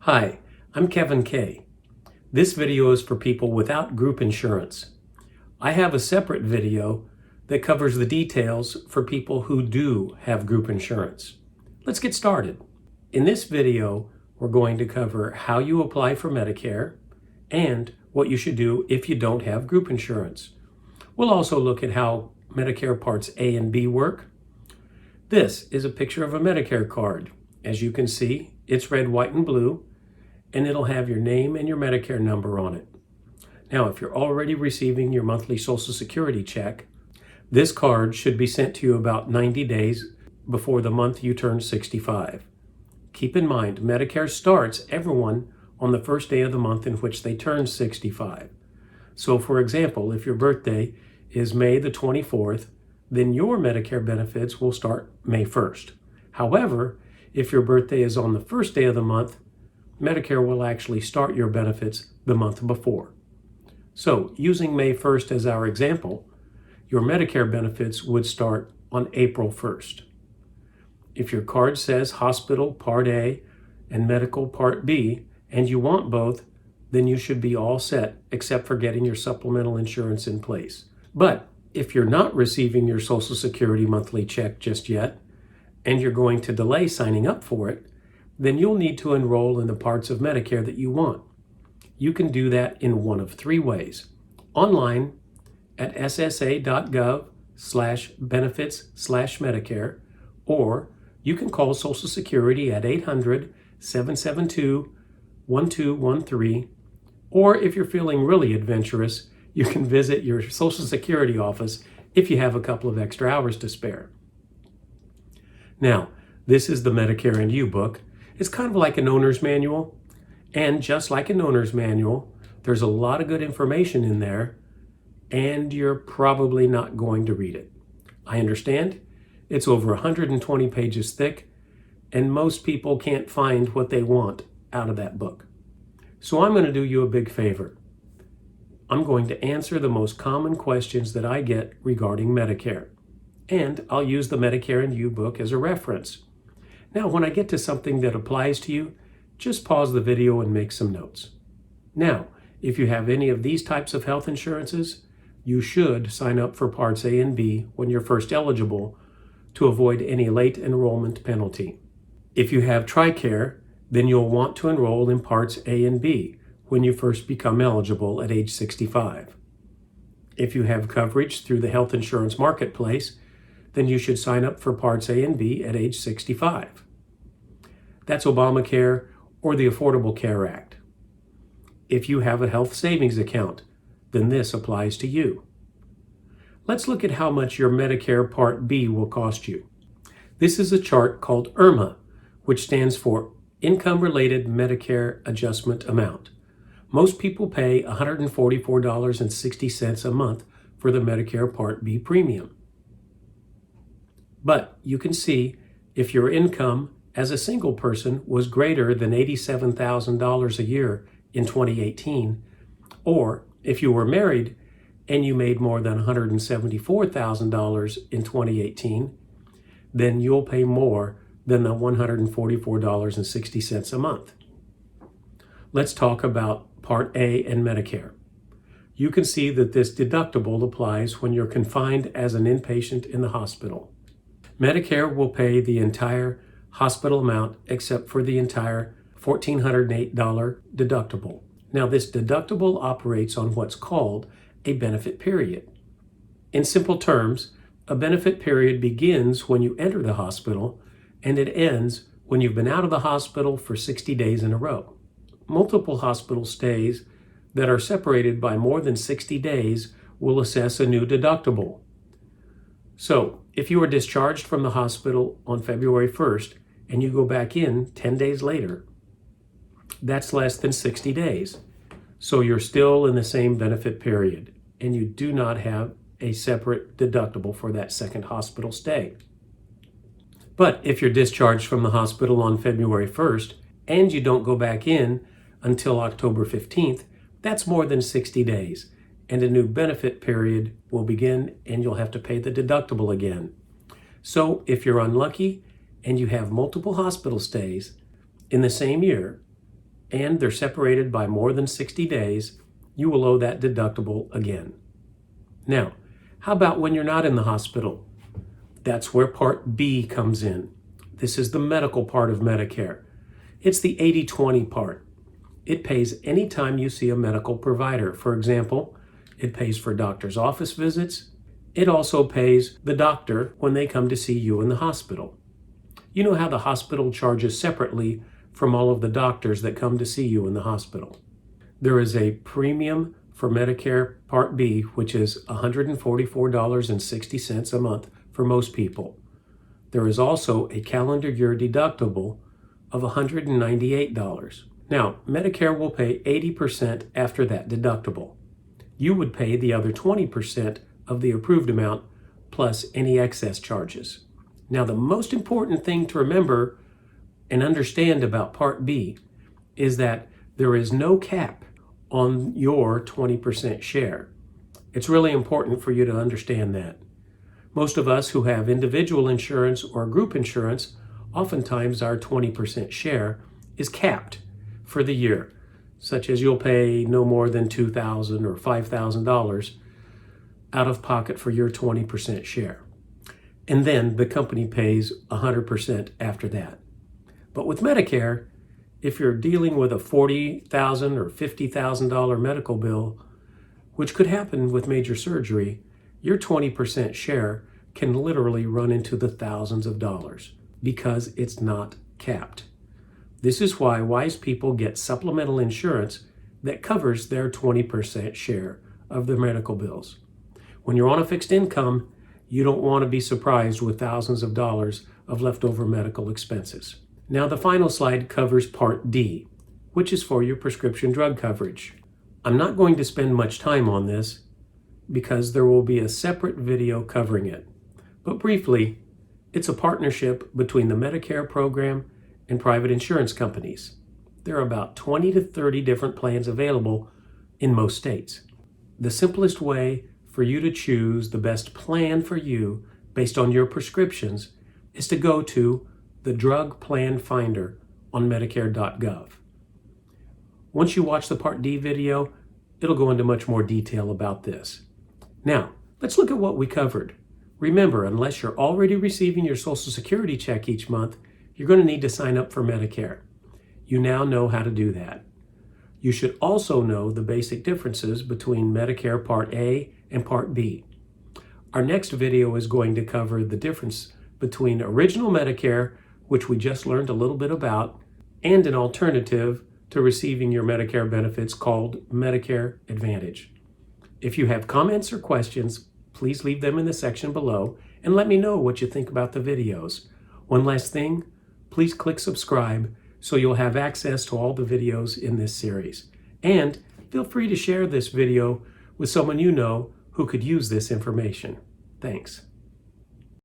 Hi, I'm Kevin K. This video is for people without group insurance. I have a separate video that covers the details for people who do have group insurance. Let's get started. In this video, we're going to cover how you apply for Medicare and what you should do if you don't have group insurance. We'll also look at how Medicare Parts A and B work. This is a picture of a Medicare card. As you can see, it's red, white, and blue, and it'll have your name and your Medicare number on it. Now, if you're already receiving your monthly Social Security check, this card should be sent to you about 90 days before the month you turn 65. Keep in mind, Medicare starts everyone on the first day of the month in which they turn 65. So, for example, if your birthday is May the 24th, then your Medicare benefits will start May 1st. However, if your birthday is on the first day of the month, Medicare will actually start your benefits the month before. So, using May 1st as our example, your Medicare benefits would start on April 1st. If your card says Hospital Part A and Medical Part B, and you want both, then you should be all set except for getting your supplemental insurance in place. But if you're not receiving your Social Security monthly check just yet, and you're going to delay signing up for it, then you'll need to enroll in the parts of Medicare that you want. You can do that in one of three ways. Online at ssa.gov/benefits/Medicare, or you can call Social Security at 800-772-1213, or if you're feeling really adventurous, you can visit your Social Security office if you have a couple of extra hours to spare. Now, this is the Medicare and You book. It's kind of like an owner's manual, and just like an owner's manual, there's a lot of good information in there, and you're probably not going to read it. I understand. It's over 120 pages thick, and most people can't find what they want out of that book. So I'm going to do you a big favor. I'm going to answer the most common questions that I get regarding Medicare, and I'll use the Medicare and You book as a reference. Now, when I get to something that applies to you, just pause the video and make some notes. Now, if you have any of these types of health insurances, you should sign up for Parts A and B when you're first eligible to avoid any late enrollment penalty. If you have TRICARE, then you'll want to enroll in Parts A and B when you first become eligible at age 65. If you have coverage through the health insurance marketplace, then you should sign up for Parts A and B at age 65. That's Obamacare or the Affordable Care Act. If you have a health savings account, then this applies to you. Let's look at how much your Medicare Part B will cost you. This is a chart called IRMA, which stands for Income-Related Medicare Adjustment Amount. Most people pay $144.60 a month for the Medicare Part B premium. But you can see if your income as a single person was greater than $87,000 a year in 2018, or if you were married and you made more than $174,000 in 2018, then you'll pay more than the $144.60 a month. Let's talk about Part A and Medicare. You can see that this deductible applies when you're confined as an inpatient in the hospital. Medicare will pay the entire hospital amount except for the entire $1,408 deductible. Now, this deductible operates on what's called a benefit period. In simple terms, a benefit period begins when you enter the hospital and it ends when you've been out of the hospital for 60 days in a row. Multiple hospital stays that are separated by more than 60 days will assess a new deductible. So, if you are discharged from the hospital on February 1st and you go back in 10 days later, that's less than 60 days. So you're still in the same benefit period and you do not have a separate deductible for that second hospital stay. But if you're discharged from the hospital on February 1st and you don't go back in until October 15th, that's more than 60 days. And a new benefit period will begin and you'll have to pay the deductible again. So if you're unlucky and you have multiple hospital stays in the same year, and they're separated by more than 60 days, you will owe that deductible again. Now, how about when you're not in the hospital? That's where Part B comes in. This is the medical part of Medicare. It's the 80/20 part. It pays anytime you see a medical provider. For example, it pays for doctor's office visits. It also pays the doctor when they come to see you in the hospital. You know how the hospital charges separately from all of the doctors that come to see you in the hospital. There is a premium for Medicare Part B, which is $144.60 a month for most people. There is also a calendar year deductible of $198. Now, Medicare will pay 80% after that deductible. You would pay the other 20% of the approved amount plus any excess charges. Now, the most important thing to remember and understand about Part B is that there is no cap on your 20% share. It's really important for you to understand that. Most of us who have individual insurance or group insurance, oftentimes our 20% share is capped for the year, such as you'll pay no more than $2,000 or $5,000 out of pocket for your 20% share. And then the company pays 100% after that. But with Medicare, if you're dealing with a $40,000 or $50,000 medical bill, which could happen with major surgery, your 20% share can literally run into the thousands of dollars because it's not capped. This is why wise people get supplemental insurance that covers their 20% share of their medical bills. When you're on a fixed income, you don't want to be surprised with thousands of dollars of leftover medical expenses. Now, the final slide covers Part D, which is for your prescription drug coverage. I'm not going to spend much time on this because there will be a separate video covering it. But briefly, it's a partnership between the Medicare program and private insurance companies. There are about 20 to 30 different plans available in most states. The simplest way for you to choose the best plan for you based on your prescriptions is to go to the Drug Plan Finder on Medicare.gov. Once you watch the Part D video, it'll go into much more detail about this. Now, let's look at what we covered. Remember, unless you're already receiving your Social Security check each month, you're going to need to sign up for Medicare. You now know how to do that. You should also know the basic differences between Medicare Part A and Part B. Our next video is going to cover the difference between original Medicare, which we just learned a little bit about, and an alternative to receiving your Medicare benefits called Medicare Advantage. If you have comments or questions, please leave them in the section below and let me know what you think about the videos. One last thing, please click subscribe so you'll have access to all the videos in this series. And feel free to share this video with someone you know who could use this information. Thanks.